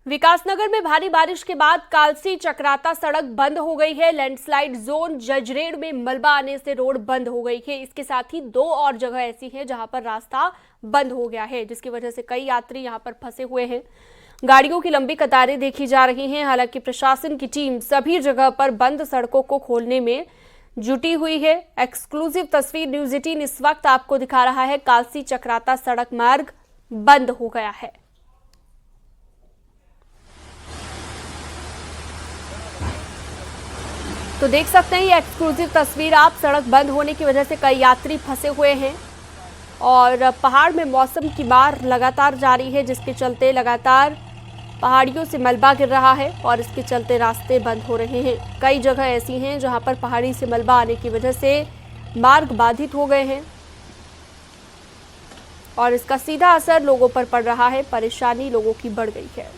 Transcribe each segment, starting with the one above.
विकासनगर में भारी बारिश के बाद कालसी चक्राता सड़क बंद हो गई है। लैंडस्लाइड जोन जजरेड़ में मलबा आने से रोड बंद हो गई है। इसके साथ ही दो और जगह ऐसी हैं जहां पर रास्ता बंद हो गया है, जिसकी वजह से कई यात्री यहां पर फंसे हुए हैं। गाड़ियों की लंबी कतारें देखी जा रही हैं। हालांकि प्रशासन की टीम सभी जगह पर बंद सड़कों को खोलने में जुटी हुई है। एक्सक्लूसिव तस्वीर न्यूज 18 इस वक्त आपको दिखा रहा है। कालसी चक्राता सड़क मार्ग बंद हो गया है। तो देख सकते हैं ये एक्सक्लूसिव तस्वीर आप। सड़क बंद होने की वजह से कई यात्री फंसे हुए हैं और पहाड़ में मौसम की मार लगातार जारी है, जिसके चलते लगातार पहाड़ियों से मलबा गिर रहा है और इसके चलते रास्ते बंद हो रहे हैं। कई जगह ऐसी हैं जहां पर पहाड़ी से मलबा आने की वजह से मार्ग बाधित हो गए हैं और इसका सीधा असर लोगों पर पड़ रहा है। परेशानी लोगों की बढ़ गई है।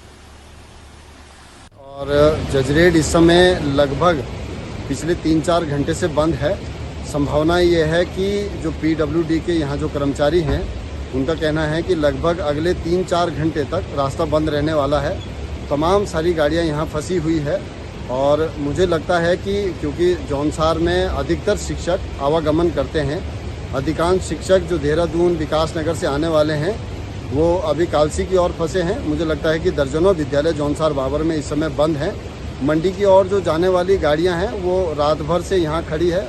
और जजरेड़ इस समय लगभग पिछले 3-4 घंटे से बंद है। संभावना ये है कि जो PWD के यहाँ जो कर्मचारी हैं उनका कहना है कि लगभग अगले 3-4 घंटे तक रास्ता बंद रहने वाला है। तमाम सारी गाड़ियाँ यहाँ फंसी हुई है और मुझे लगता है कि क्योंकि जौनसार में अधिकतर शिक्षक आवागमन करते हैं, अधिकांश शिक्षक जो देहरादून विकासनगर से आने वाले हैं वो अभी कालसी की ओर फंसे हैं। मुझे लगता है कि दर्जनों विद्यालय जौनसार बाबर में इस समय बंद हैं। मंडी की ओर जो जाने वाली गाड़ियां हैं वो रात भर से यहां खड़ी है।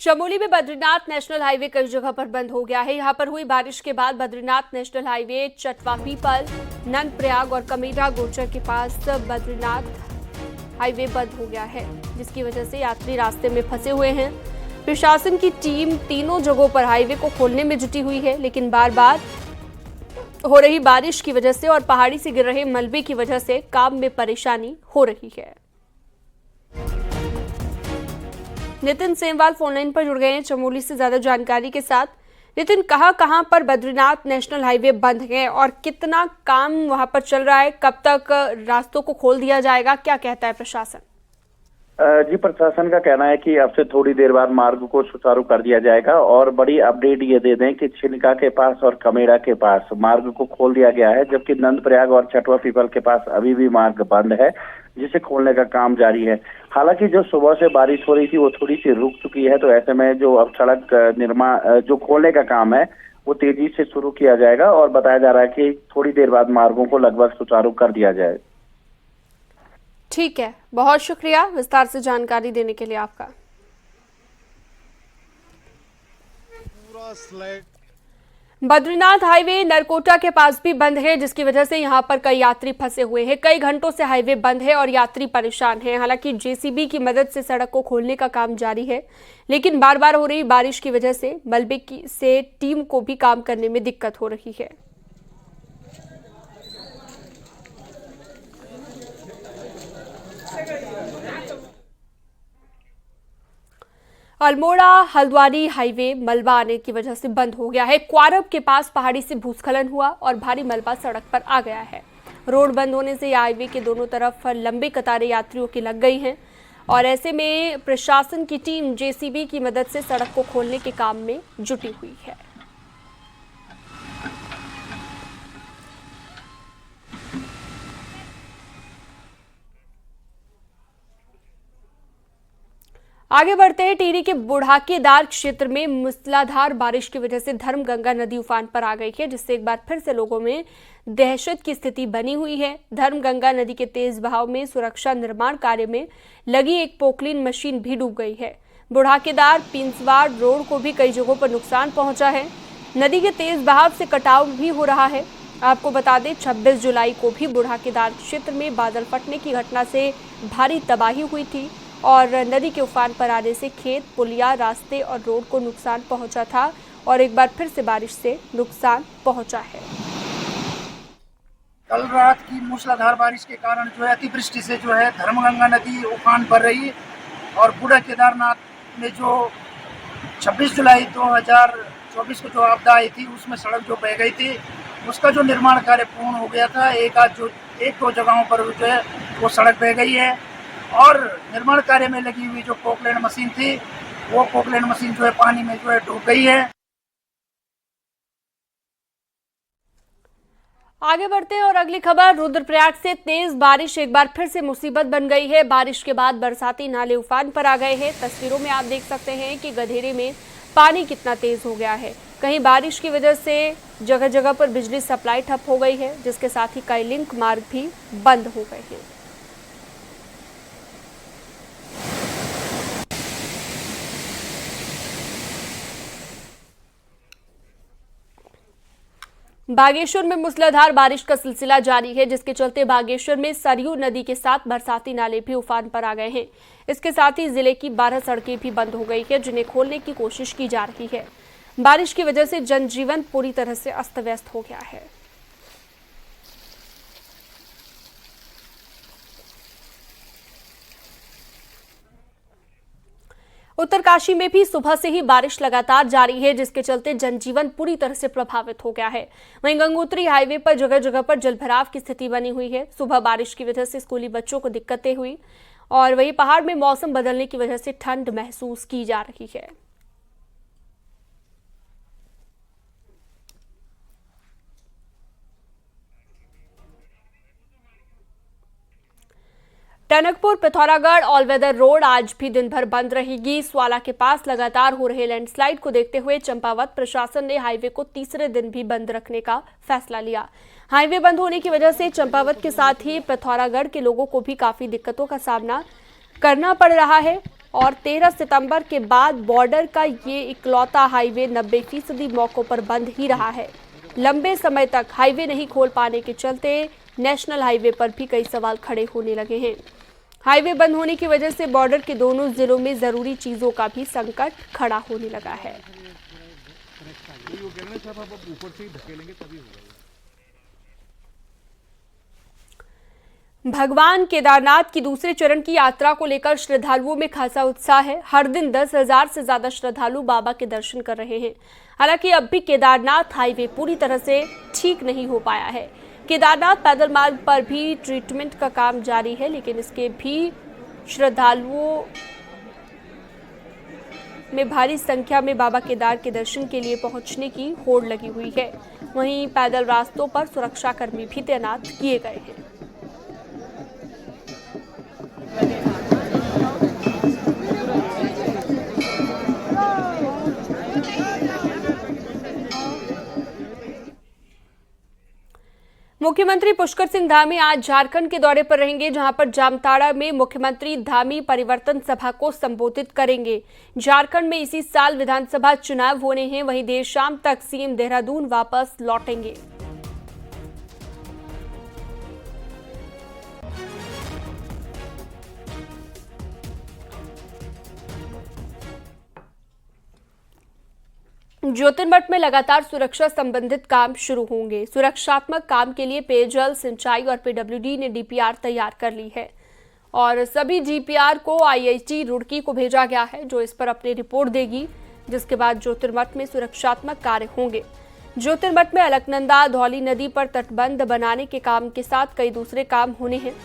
चमोली में बद्रीनाथ नेशनल हाईवे कई जगह पर बंद हो गया है। यहां पर हुई बारिश के बाद बद्रीनाथ नेशनल हाईवे चटवा पीपल, नंदप्रयाग और कमेरा गोचर के पास बद्रीनाथ हाईवे बंद हो गया है, जिसकी वजह से यात्री रास्ते में फंसे हुए हैं। प्रशासन की टीम तीनों जगहों पर हाईवे को खोलने में जुटी हुई है, लेकिन बार बार हो रही बारिश की वजह से और पहाड़ी से गिर रहे मलबे की वजह से काम में परेशानी हो रही है। नितिन सेमवाल फोनलाइन पर जुड़ गए हैं चमोली से ज्यादा जानकारी के साथ। नितिन, कहां पर बद्रीनाथ नेशनल हाईवे बंद है और कितना काम वहां पर चल रहा है? कब तक रास्तों को खोल दिया जाएगा? क्या कहता है प्रशासन? जी, प्रशासन का कहना है कि अब से थोड़ी देर बाद मार्ग को सुचारू कर दिया जाएगा और बड़ी अपडेट ये दे दें कि छिनका के पास और कमेड़ा के पास मार्ग को खोल दिया गया है, जबकि नंदप्रयाग और चटवा पीपल के पास अभी भी मार्ग बंद है, जिसे खोलने का काम जारी है। हालांकि जो सुबह से बारिश हो रही थी वो थोड़ी सी रुक चुकी है, तो ऐसे में जो अब सड़क निर्माण जो खोलने का काम है वो तेजी से शुरू किया जाएगा और बताया जा रहा है कि थोड़ी देर बाद मार्गों को लगभग सुचारू कर दिया जाए। ठीक है, बहुत शुक्रिया विस्तार से जानकारी देने के लिए आपका। बद्रीनाथ हाईवे नरकोटा के पास भी बंद है, जिसकी वजह से यहां पर कई यात्री फंसे हुए हैं। कई घंटों से हाईवे बंद है और यात्री परेशान हैं। हालांकि JCB की मदद से सड़क को खोलने का काम जारी है, लेकिन बार बार हो रही बारिश की वजह से मलबे से टीम को भी काम करने में दिक्कत हो रही है। अल्मोड़ा हल्द्वानी हाईवे मलबा आने की वजह से बंद हो गया है। क्वारब के पास पहाड़ी से भूस्खलन हुआ और भारी मलबा सड़क पर आ गया है। रोड बंद होने से हाईवे के दोनों तरफ लंबी कतारें यात्रियों की लग गई हैं और ऐसे में प्रशासन की टीम JCB की मदद से सड़क को खोलने के काम में जुटी हुई है। आगे बढ़ते हैं। टिहरी के बुढ़ाकेदार क्षेत्र में मूसलाधार बारिश की वजह से धर्मगंगा नदी उफान पर आ गई है, जिससे एक बार फिर से लोगों में दहशत की स्थिति बनी हुई है। धर्मगंगा नदी के तेज बहाव में सुरक्षा निर्माण कार्य में लगी एक पोकलीन मशीन भी डूब गई है। बुढ़ाकेदार पिंसवाड़ रोड को भी कई जगहों पर नुकसान पहुंचा है। नदी के तेज बहाव से कटाव भी हो रहा है। आपको बता दें 26 जुलाई को भी बुढ़ाकेदार क्षेत्र में बादल फटने की घटना से भारी तबाही हुई थी और नदी के उफान पर आने से खेत, पुलिया, रास्ते और रोड को नुकसान पहुंचा था और एक बार फिर से बारिश से नुकसान पहुंचा है। कल रात की मूसलाधार बारिश के कारण जो है अतिवृष्टि से जो है धर्मगंगा नदी उफान पर रही और बूढ़ा केदारनाथ में जो 26 जुलाई 2024 को जो आपदा आई थी उसमें सड़क जो बह गई थी उसका जो निर्माण कार्य पूर्ण हो गया था। एक दो जगहों पर जो है वो सड़क बह गई है और निर्माण कार्य में लगी हुई जो पोकलेन मशीन थी वो पोकलेन मशीन जो है पानी में जो है डूब गई है। आगे बढ़ते हैं और अगली खबर रुद्रप्रयाग से तेज बारिश एक बार फिर से मुसीबत बन गई है। बारिश के बाद बरसाती नाले उफान पर आ गए हैं। तस्वीरों में आप देख सकते हैं कि गधेरे में पानी कितना तेज हो गया है। कहीं बारिश की वजह से जगह जगह पर बिजली सप्लाई ठप हो गई है, जिसके साथ ही कई लिंक मार्ग भी बंद हो गए हैं। बागेश्वर में मूसलाधार बारिश का सिलसिला जारी है, जिसके चलते बागेश्वर में सरयू नदी के साथ बरसाती नाले भी उफान पर आ गए हैं। इसके साथ ही जिले की 12 सड़कें भी बंद हो गई है, जिन्हें खोलने की कोशिश की जा रही है। बारिश की वजह से जनजीवन पूरी तरह से अस्त व्यस्त हो गया है। उत्तरकाशी में भी सुबह से ही बारिश लगातार जारी है, जिसके चलते जनजीवन पूरी तरह से प्रभावित हो गया है। वहीं गंगोत्री हाईवे पर जगह जगह पर जलभराव की स्थिति बनी हुई है। सुबह बारिश की वजह से स्कूली बच्चों को दिक्कतें हुई और वहीं पहाड़ में मौसम बदलने की वजह से ठंड महसूस की जा रही है। Tanakpur Pithoragarh all weather road आज भी दिन भर बंद रहेगी। स्वाला के पास लगातार हो रहे लैंडस्लाइड को देखते हुए चंपावत प्रशासन ने हाईवे को तीसरे दिन भी बंद रखने का फैसला लिया। हाईवे बंद होने की वजह से चंपावत के साथ ही पिथौरागढ़ के लोगों को भी काफी दिक्कतों का सामना करना पड़ रहा है और 13 सितंबर के बाद बॉर्डर का ये इकलौता हाईवे 90% मौकों पर बंद ही रहा है। लंबे समय तक हाईवे नहीं खोल पाने के चलते नेशनल हाईवे पर भी कई सवाल खड़े होने लगे हैं। हाईवे बंद होने की वजह से बॉर्डर के दोनों जिलों में जरूरी चीजों का भी संकट खड़ा होने लगा है। भगवान केदारनाथ की दूसरे चरण की यात्रा को लेकर श्रद्धालुओं में खासा उत्साह है। हर दिन 10,000 से ज्यादा श्रद्धालु बाबा के दर्शन कर रहे हैं। हालांकि अब भी केदारनाथ हाईवे पूरी तरह से ठीक नहीं हो पाया है। केदारनाथ पैदल मार्ग पर भी ट्रीटमेंट का काम जारी है, लेकिन इसके भी श्रद्धालुओं में भारी संख्या में बाबा केदार के दर्शन के लिए पहुंचने की होड़ लगी हुई है। वहीं पैदल रास्तों पर सुरक्षाकर्मी भी तैनात किए गए हैं। मुख्यमंत्री पुष्कर सिंह धामी आज झारखंड के दौरे पर रहेंगे, जहां पर जामताड़ा में मुख्यमंत्री धामी परिवर्तन सभा को संबोधित करेंगे। झारखंड में इसी साल विधानसभा चुनाव होने हैं, वहीं देर शाम तक सीएम देहरादून वापस लौटेंगे। ज्योतिर्मठ में लगातार सुरक्षा संबंधित काम शुरू होंगे। सुरक्षात्मक काम के लिए पेयजल, सिंचाई और पीडब्ल्यूडी ने डीपीआर तैयार कर ली है और सभी डीपीआर को आईआईटी रुड़की को भेजा गया है, जो इस पर अपनी रिपोर्ट देगी, जिसके बाद ज्योतिर्मठ में सुरक्षात्मक कार्य होंगे। ज्योतिर्मठ में अलकनंदा धौली नदी पर तटबंध बनाने के काम के साथ कई दूसरे काम होने हैं।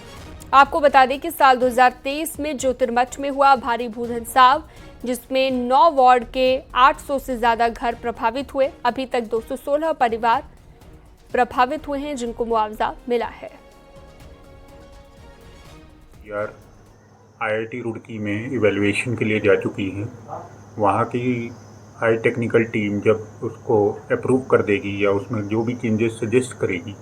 आपको बता दें कि साल 2023 में ज्योतिर्मठ में हुआ भारी भूधंसाव, जिसमें 9 वार्ड के 800 से ज्यादा घर प्रभावित हुए। अभी तक 216 परिवार प्रभावित हुए हैं, जिनको मुआवजा मिला है। यार आईआईटी रुड़की में इवैल्यूएशन के लिए जा चुकी है। वहाँ की हाई टेक्निकल टीम जब उसको अप्रूव कर देगी या उसमें जो भी चेंजेस सजेस्ट करेगी,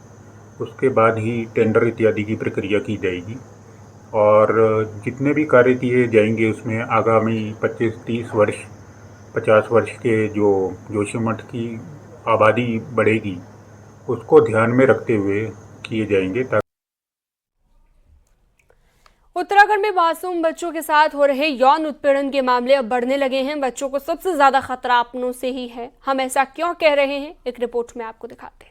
उसके बाद ही टेंडर इत्यादि की प्रक्रिया की जाएगी और जितने भी कार्य किए जाएंगे उसमें आगामी 25-30 वर्ष 50 वर्ष के जो जोशीमठ की आबादी बढ़ेगी, उसको ध्यान में रखते हुए किए जाएंगे। उत्तराखंड में मासूम बच्चों के साथ हो रहे यौन उत्पीड़न के मामले अब बढ़ने लगे हैं। बच्चों को सबसे ज्यादा खतरा अपनों से ही है। हम ऐसा क्यों कह रहे हैं, एक रिपोर्ट में आपको दिखाते हैं।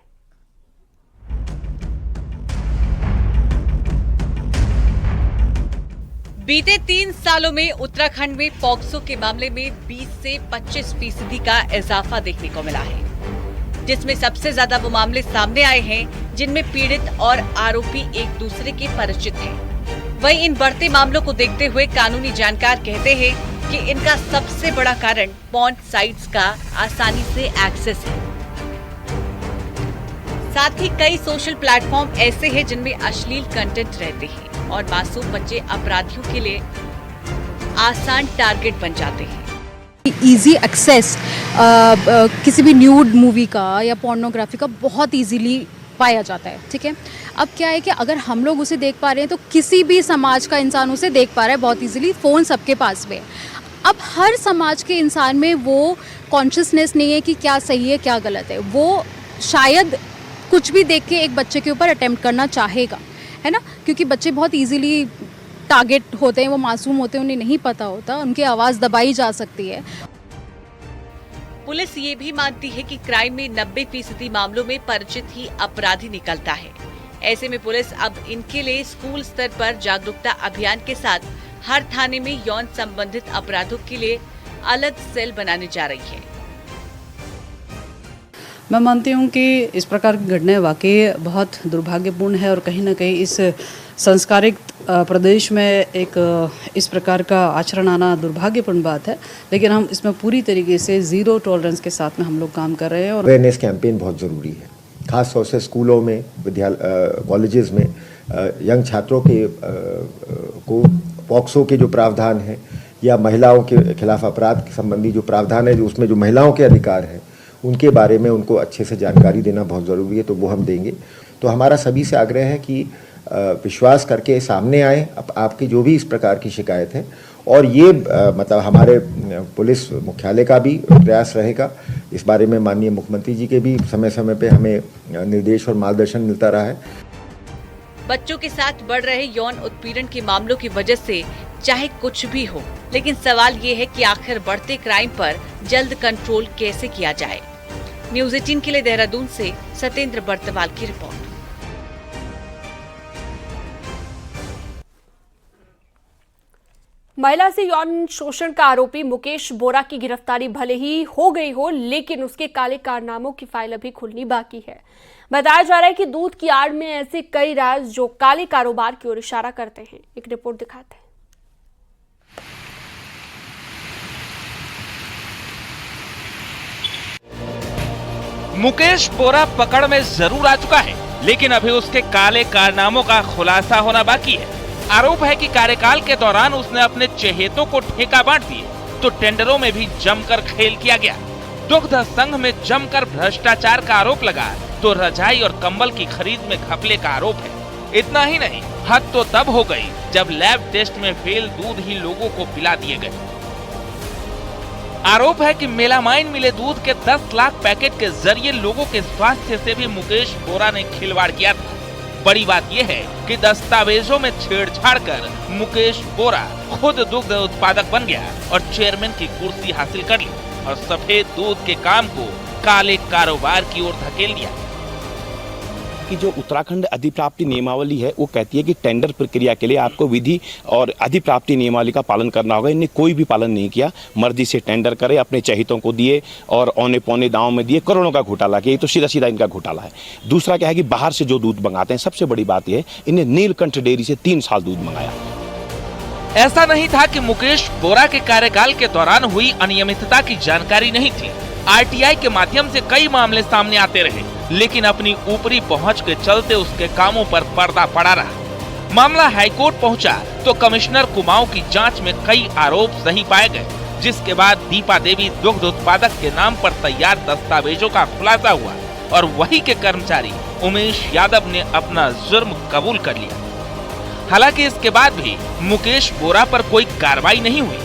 बीते 3 सालों में उत्तराखंड में पॉक्सो के मामले में 20 से 25% का इजाफा देखने को मिला है, जिसमें सबसे ज्यादा वो मामले सामने आए हैं जिनमें पीड़ित और आरोपी एक दूसरे के परिचित हैं। वहीं इन बढ़ते मामलों को देखते हुए कानूनी जानकार कहते हैं कि इनका सबसे बड़ा कारण पॉर्न साइट्स का आसानी से एक्सेस है। साथ ही कई सोशल प्लेटफॉर्म ऐसे हैं जिनमें अश्लील कंटेंट रहते हैं और मासूम बच्चे अपराधियों के लिए आसान टारगेट बन जाते हैं। इजी एक्सेस किसी भी न्यूड मूवी का या पोर्नोग्राफी का बहुत इजीली पाया जाता है, ठीक है। अब क्या है कि अगर हम लोग उसे देख पा रहे हैं तो किसी भी समाज का इंसान उसे देख पा रहा है बहुत इजीली, फ़ोन सबके पास में। अब हर समाज के इंसान में वो कॉन्शियसनेस नहीं है कि क्या सही है क्या गलत है। वो शायद कुछ भी देख के एक बच्चे के ऊपर अटेम्प्ट करना चाहेगा, है ना, क्योंकि बच्चे बहुत इजीली टारगेट होते हैं, वो मासूम होते हैं, उन्हें नहीं पता होता, उनकी आवाज़ दबाई जा सकती है। पुलिस ये भी मानती है कि क्राइम में 90% मामलों में परिचित ही अपराधी निकलता है। ऐसे में पुलिस अब इनके लिए स्कूल स्तर पर जागरूकता अभियान के साथ हर थाने में यौन संबंधित अपराधों के लिए अलग सेल बनाने जा रही है। मैं मानती हूँ कि इस प्रकार की घटनाएं वाकई बहुत दुर्भाग्यपूर्ण है और कहीं ना कहीं इस संस्कारिक प्रदेश में एक इस प्रकार का आचरण आना दुर्भाग्यपूर्ण बात है, लेकिन हम इसमें पूरी तरीके से ज़ीरो टॉलरेंस के साथ में हम लोग काम कर रहे हैं। और अवेयरनेस कैंपेन बहुत ज़रूरी है, खास तौर से स्कूलों में, कॉलेजेस में यंग छात्रों के को पॉक्सो के जो प्रावधान हैं या महिलाओं के खिलाफ अपराध संबंधी जो प्रावधान है, जो उसमें जो महिलाओं के अधिकार हैं उनके बारे में उनको अच्छे से जानकारी देना बहुत ज़रूरी है, तो वो हम देंगे। तो हमारा सभी से आग्रह है कि विश्वास करके सामने आए आपकी जो भी इस प्रकार की शिकायत है, और ये मतलब हमारे पुलिस मुख्यालय का भी प्रयास रहेगा। इस बारे में माननीय मुख्यमंत्री जी के भी समय समय पे हमें निर्देश और मार्गदर्शन मिलता रहा है। बच्चों के साथ बढ़ रहे यौन उत्पीड़न के मामलों की वजह से चाहे कुछ भी हो, लेकिन सवाल ये है कि आखिर बढ़ते क्राइम पर जल्द कंट्रोल कैसे किया जाए। न्यूज़ 18 के लिए देहरादून से सत्येंद्र बर्तवाल की रिपोर्ट। महिला से यौन शोषण का आरोपी मुकेश बोरा की गिरफ्तारी भले ही हो गई हो, लेकिन उसके काले कारनामों की फाइल अभी खुलनी बाकी है। बताया जा रहा है कि दूध की आड़ में ऐसे कई राज जो काले कारोबार की ओर इशारा करते हैं। एक रिपोर्ट दिखाते हैं। मुकेश बोरा पकड़ में जरूर आ चुका है, लेकिन अभी उसके काले कारनामों का खुलासा होना बाकी है। आरोप है कि कार्यकाल के दौरान उसने अपने चहेतों को ठेका बांट दिए, तो टेंडरों में भी जमकर खेल किया गया। दुग्ध संघ में जमकर भ्रष्टाचार का आरोप लगा, तो रजाई और कंबल की खरीद में घपले का आरोप है। इतना ही नहीं, हद तो तब हो गई जब लैब टेस्ट में फेल दूध ही लोगों को पिला दिए गए। आरोप है कि मेलामाइन मिले दूध के 10 लाख पैकेट के जरिए लोगों के स्वास्थ्य से भी मुकेश बोरा ने खिलवाड़ किया था। बड़ी बात यह है कि दस्तावेजों में छेड़छाड़ कर मुकेश बोरा खुद दुग्ध उत्पादक बन गया और चेयरमैन की कुर्सी हासिल कर ली और सफेद दूध के काम को काले कारोबार की ओर धकेल दिया। कि जो उत्तराखंड अधिप्राप्ति नियमावली है वो कहती है कि टेंडर प्रक्रिया के लिए आपको विधि और अधिप्राप्ति नियमावली का पालन करना होगा। इन्हें कोई भी पालन नहीं किया, मर्जी से टेंडर करे, अपने चहितों को दिए और औने पौने दांव में दिए, करोड़ों का घोटाला किया। तो सीधा सीधा इनका घोटाला है। दूसरा क्या है कि बाहर से जो दूध मंगाते हैं, सबसे बड़ी बात यह है इन्हें नीलकंठ डेयरी से 3 साल दूध मंगाया। ऐसा नहीं था कि मुकेश बोरा के कार्यकाल के दौरान हुई अनियमितता की जानकारी नहीं थी। आरटीआई के माध्यम से कई मामले सामने आते रहे, लेकिन अपनी ऊपरी पहुंच के चलते उसके कामों पर पर्दा पड़ा रहा। मामला हाईकोर्ट पहुंचा तो कमिश्नर कुमाऊं की जांच में कई आरोप सही पाए गए, जिसके बाद दीपा देवी दुग्ध उत्पादक के नाम पर तैयार दस्तावेजों का खुलासा हुआ और वही के कर्मचारी उमेश यादव ने अपना जुर्म कबूल कर लिया। हालांकि इसके बाद भी मुकेश बोरा पर कोई कार्रवाई नहीं हुई।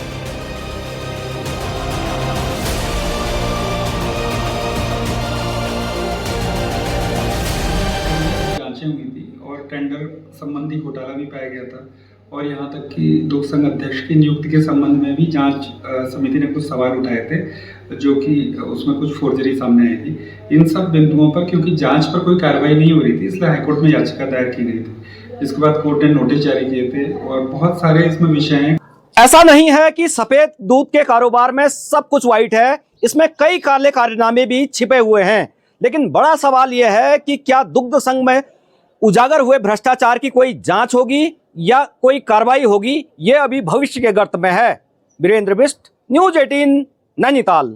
हुई थी और टेंडर संबंधी घोटाला भी पाया गया था और यहाँ तक कि दुग्ध संघ अध्यक्ष की नियुक्ति के संबंध में भी जांच समिति ने कुछ सवाल उठाए थे, जो कि उसमें कुछ फोर्जरी सामने आई थी। इन सब बिंदुओं पर क्योंकि जांच पर कोई कार्रवाई नहीं हो रही थी, इसलिए हाईकोर्ट में याचिका दायर की गई थी, जिसके बाद कोर्ट ने नोटिस जारी किए थे और बहुत सारे इसमें विषय हैं। ऐसा नहीं है कि सफेद दूध के कारोबार में सब कुछ व्हाइट है, इसमें कई काले कारनामे भी छिपे हुए हैं। लेकिन बड़ा सवाल यह है कि क्या दुग्ध संघ में उजागर हुए भ्रष्टाचार की कोई जांच होगी या कोई कार्रवाई होगी, ये अभी भविष्य के गर्त में है। वीरेंद्र बिष्ट, न्यूज़ 18, नैनीताल।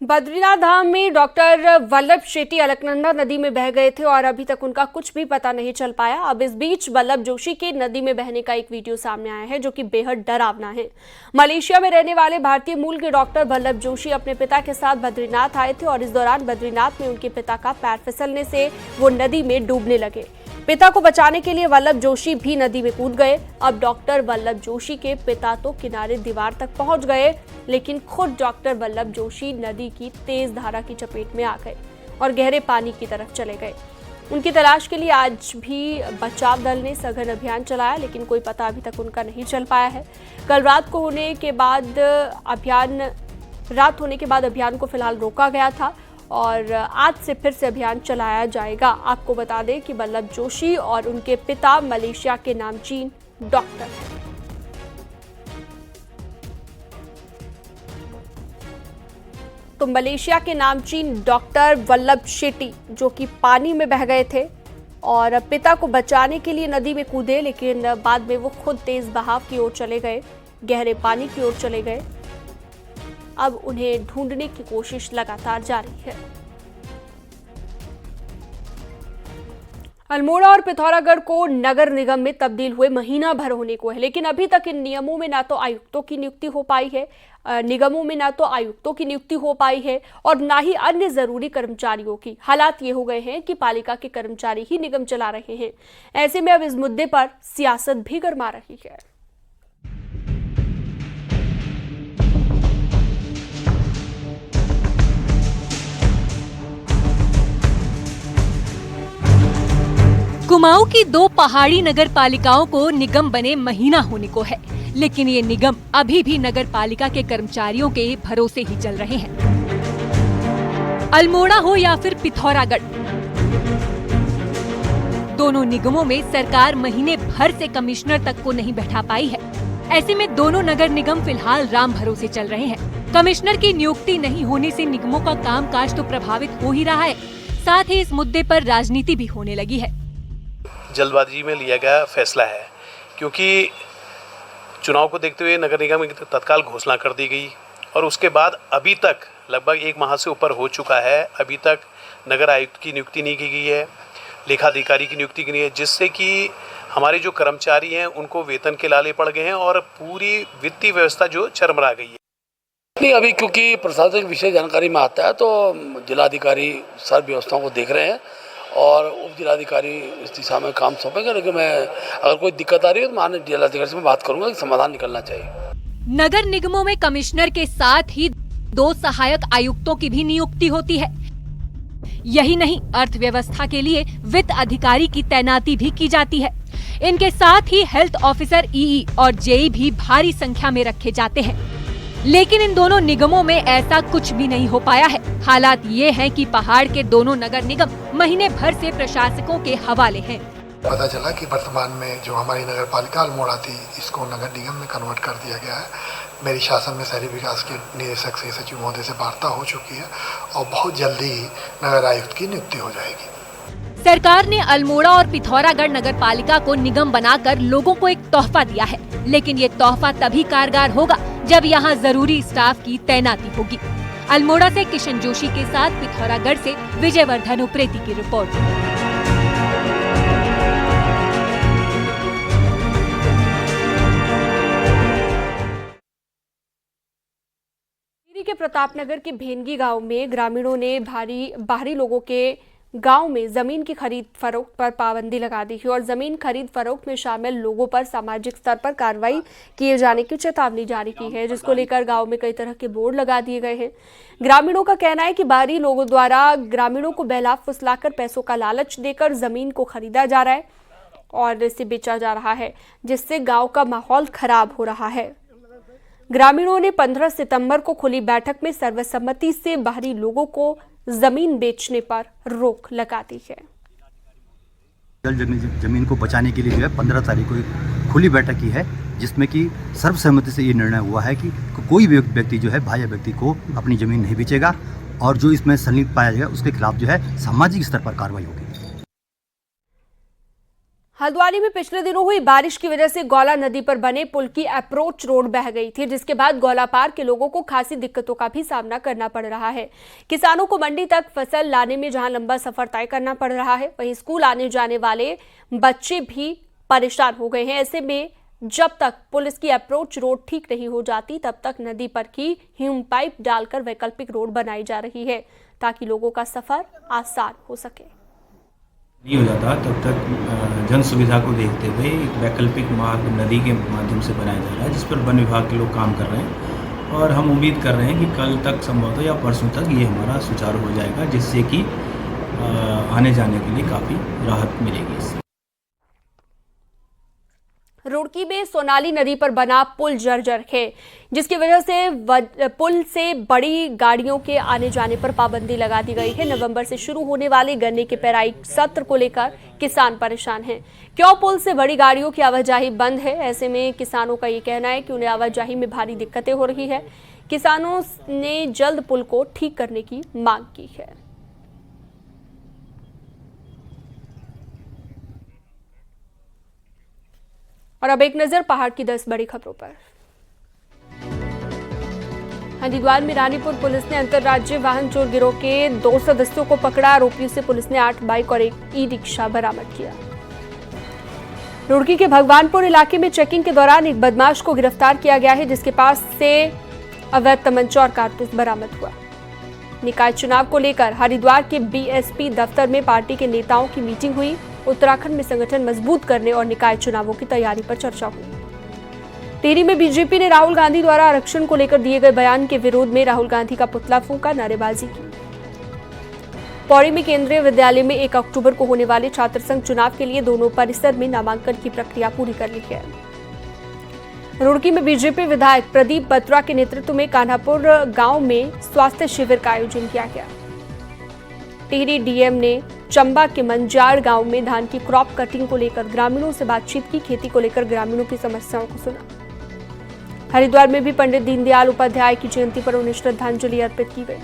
बद्रीनाथ धाम में डॉक्टर वल्लभ शेट्टी अलकनंदा नदी में बह गए थे और अभी तक उनका कुछ भी पता नहीं चल पाया। अब इस बीच वल्लभ जोशी के नदी में बहने का एक वीडियो सामने आया है जो कि बेहद डरावना है। मलेशिया में रहने वाले भारतीय मूल के डॉक्टर वल्लभ जोशी अपने पिता के साथ बद्रीनाथ आए थे और इस दौरान बद्रीनाथ में उनके पिता का पैर फिसलने से वो नदी में डूबने लगे। पिता को बचाने के लिए वल्लभ जोशी भी नदी में कूद गए। अब डॉक्टर वल्लभ जोशी के पिता तो किनारे दीवार तक पहुंच गए, लेकिन खुद डॉक्टर वल्लभ जोशी नदी की तेज धारा की चपेट में आ गए और गहरे पानी की तरफ चले गए। उनकी तलाश के लिए आज भी बचाव दल ने सघन अभियान चलाया, लेकिन कोई पता अभी तक उनका नहीं चल पाया है। कल रात होने के बाद अभियान को फिलहाल रोका गया था और आज से फिर से अभियान चलाया जाएगा। आपको बता दें कि वल्लभ जोशी और उनके पिता मलेशिया के नामचीन डॉक्टर हैं। तो मलेशिया के नामचीन डॉक्टर वल्लभ शेट्टी जो कि पानी में बह गए थे और पिता को बचाने के लिए नदी में कूदे, लेकिन बाद में वो खुद तेज बहाव की ओर चले गए, गहरे पानी की ओर चले गए। अब उन्हें ढूंढने की कोशिश लगातार जारी है। अल्मोड़ा और पिथौरागढ़ को नगर निगम में तब्दील हुए महीना भर होने को है, लेकिन अभी तक इन नियमों में ना तो आयुक्तों की नियुक्ति हो पाई है, निगमों में ना तो आयुक्तों की नियुक्ति हो पाई है और ना ही अन्य जरूरी कर्मचारियों की। हालात ये हो गए हैं कि पालिका के कर्मचारी ही निगम चला रहे हैं। ऐसे में अब इस मुद्दे पर सियासत भी गरमा रही है। कुमाऊं की 2 पहाड़ी नगर पालिकाओं को निगम बने महीना होने को है, लेकिन ये निगम अभी भी नगर पालिका के कर्मचारियों के भरोसे ही चल रहे हैं। अल्मोड़ा हो या फिर पिथौरागढ़, दोनों निगमों में सरकार महीने भर से कमिश्नर तक को नहीं बैठा पाई है। ऐसे में दोनों नगर निगम फिलहाल राम भरोसे चल रहे हैं। कमिश्नर की नियुक्ति नहीं होने से निगमों का कामकाज तो प्रभावित हो ही रहा है, साथ ही इस मुद्दे पर राजनीति भी होने लगी है। जल्दबाजी में लिया गया फैसला है, क्योंकि चुनाव को देखते हुए नगर निगम की तत्काल घोषणा कर दी गई और उसके बाद अभी तक लगभग 1 माह से ऊपर हो चुका है, अभी तक नगर आयुक्त की नियुक्ति नहीं की गई है, लेखाधिकारी की नियुक्ति की नहीं है, जिससे कि हमारे जो कर्मचारी हैं उनको वेतन के लाले पड़ गए हैं और पूरी वित्तीय व्यवस्था जो चरमरा गई है। नहीं, अभी क्योंकि प्रशासनिक विषय जानकारी में आता है तो जिलाधिकारी सारी व्यवस्थाओं को देख रहे हैं और उप जिलाधिकारी इस दिशा में काम सौंपेंगे। लेकिन मैं अगर कोई दिक्कत आ रही है तो माननीय जिलाधिकारी से मैं बात करूंगा कि समाधान निकलना चाहिए। नगर निगमों में कमिश्नर के साथ ही 2 सहायक आयुक्तों की भी नियुक्ति होती है। यही नहीं, अर्थव्यवस्था के लिए वित्त अधिकारी की तैनाती भी की जाती है। इनके साथ ही हेल्थ ऑफिसर, ईई और जेई भी भारी संख्या में रखे जाते हैं, लेकिन इन दोनों निगमों में ऐसा कुछ भी नहीं हो पाया है। हालात ये हैं कि पहाड़ के दोनों नगर निगम महीने भर से प्रशासकों के हवाले हैं। पता चला कि वर्तमान में जो हमारी नगर पालिका अल्मोड़ा थी, इसको नगर निगम में कन्वर्ट कर दिया गया है। मेरी शासन में शहरी विकास के निदेशक से सचिव महोदय से वार्ता हो चुकी है और बहुत जल्दी ही नगर आयुक्त की नियुक्ति हो जाएगी। सरकार ने अल्मोड़ा और पिथौरागढ़ नगर पालिका को निगम बनाकर लोगों को एक तोहफा दिया है, लेकिन ये तोहफा तभी कारगर होगा जब यहाँ जरूरी स्टाफ की तैनाती होगी। अल्मोड़ा से किशन जोशी के साथ पिथौरागढ़ से विजयवर्धन उप्रेती की रिपोर्ट। टिहरी के प्रतापनगर के भेनगी गांव में ग्रामीणों ने बाहरी लोगों के गांव में जमीन की खरीद फरोख्त पर पाबंदी लगा दी है और जमीन खरीद फरोख्त में शामिल लोगों पर सामाजिक स्तर पर कार्रवाई किए जाने की चेतावनी जारी की है, जिसको लेकर गांव में कई तरह के बोर्ड लगा दिए गए हैं। ग्रामीणों का कहना है कि बाहरी लोगों द्वारा ग्रामीणों को बहला फुसलाकर पैसों का लालच देकर जमीन को खरीदा जा रहा है और इसे बेचा जा रहा है, जिससे गाँव का माहौल खराब हो रहा है। ग्रामीणों ने 15 सितंबर को खुली बैठक में सर्वसम्मति से बाहरी लोगों को जमीन बेचने पर रोक लगा दी है। जमीन को बचाने के लिए जो है 15 तारीख को खुली बैठक की है, जिसमें कि सर्वसम्मति से ये निर्णय हुआ है कि कोई भी व्यक्ति जो है बाह्य व्यक्ति को अपनी जमीन नहीं बेचेगा और जो इसमें संलिप्त पाया जाएगा उसके खिलाफ जो है सामाजिक स्तर पर कार्रवाई होगी। हल्द्वानी में पिछले दिनों हुई बारिश की वजह से गौला नदी पर बने पुल की अप्रोच रोड बह गई थी, जिसके बाद गौला पार के लोगों को खासी दिक्कतों का भी सामना करना पड़ रहा है। किसानों को मंडी तक फसल लाने में जहां लंबा सफर तय करना पड़ रहा है, वहीं स्कूल आने जाने वाले बच्चे भी परेशान हो गए हैं। ऐसे में जब तक पुलिस की अप्रोच रोड ठीक नहीं हो जाती, तब तक नदी पर की ह्यूम पाइप डालकर वैकल्पिक रोड बनाई जा रही है, ताकि लोगों का सफर आसान हो सके। नहीं हो जाता तब तक जन सुविधा को देखते हुए एक वैकल्पिक मार्ग नदी के माध्यम से बनाया जा रहा है, जिस पर वन विभाग के लोग काम कर रहे हैं और हम उम्मीद कर रहे हैं कि कल तक संभवतः या परसों तक ये हमारा सुचारू हो जाएगा, जिससे कि आने जाने के लिए काफ़ी राहत मिलेगी इससे। रुड़की में सोनाली नदी पर बना पुल जर्जर है, जिसकी वजह से पुल से बड़ी गाड़ियों के आने जाने पर पाबंदी लगा दी गई है। नवंबर से शुरू होने वाले गन्ने के पेराई सत्र को लेकर किसान परेशान हैं। क्यों पुल से बड़ी गाड़ियों की आवाजाही बंद है? ऐसे में किसानों का ये कहना है कि उन्हें आवाजाही में भारी दिक्कतें हो रही है। किसानों ने जल्द पुल को ठीक करने की मांग की है। और अब एक नजर पहाड़ की 10 बड़ी खबरों पर। हरिद्वार में रानीपुर पुलिस ने अंतर्राज्यीय वाहन चोर गिरोह के 2 सदस्यों को पकड़ा। आरोपियों से पुलिस ने 8 बाइक और एक ई-रिक्शा बरामद किया। रुड़की के भगवानपुर इलाके में चेकिंग के दौरान एक बदमाश को गिरफ्तार किया गया है, जिसके पास से अवैध तमंचा और कारतूस बरामद हुआ। निकाय चुनाव को लेकर हरिद्वार के बीएसपी दफ्तर में पार्टी के नेताओं की मीटिंग हुई। उत्तराखंड में संगठन मजबूत करने और निकाय चुनावों की तैयारी पर चर्चा हुई। टिहरी में बीजेपी ने राहुल गांधी द्वारा आरक्षण को लेकर दिए गए बयान के विरोध में राहुल गांधी का पुतला फूंका, नारेबाजी की। पौड़ी में केंद्रीय विद्यालय में 1 अक्टूबर को होने वाले छात्र संघ चुनाव के लिए दोनों परिसर में नामांकन की प्रक्रिया पूरी कर ली है। रुड़की में बीजेपी विधायक प्रदीप बत्रा के नेतृत्व में कान्हापुर गांव में स्वास्थ्य शिविर का आयोजन किया गया। टिहरी डीएम ने चंबा के मंजार गांव में धान की क्रॉप कटिंग को लेकर ग्रामीणों से बातचीत की। खेती को लेकर ग्रामीणों की समस्याओं को सुना। हरिद्वार में भी पंडित दीनदयाल उपाध्याय की जयंती पर उन्हें श्रद्धांजलि अर्पित की गई।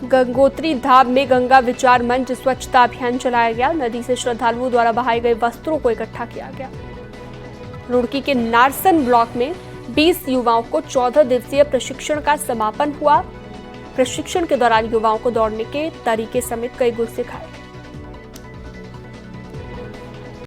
गंगोत्री धाम में गंगा विचार मंच स्वच्छता अभियान चलाया गया। नदी से श्रद्धालुओं द्वारा बहाए गए वस्त्रों को इकट्ठा किया गया। रुड़की के नारसन ब्लॉक में 20 युवाओं को 14 दिवसीय प्रशिक्षण का समापन हुआ। प्रशिक्षण के दौरान युवाओं को दौड़ने के तरीके समेत कई गुर सिखाए।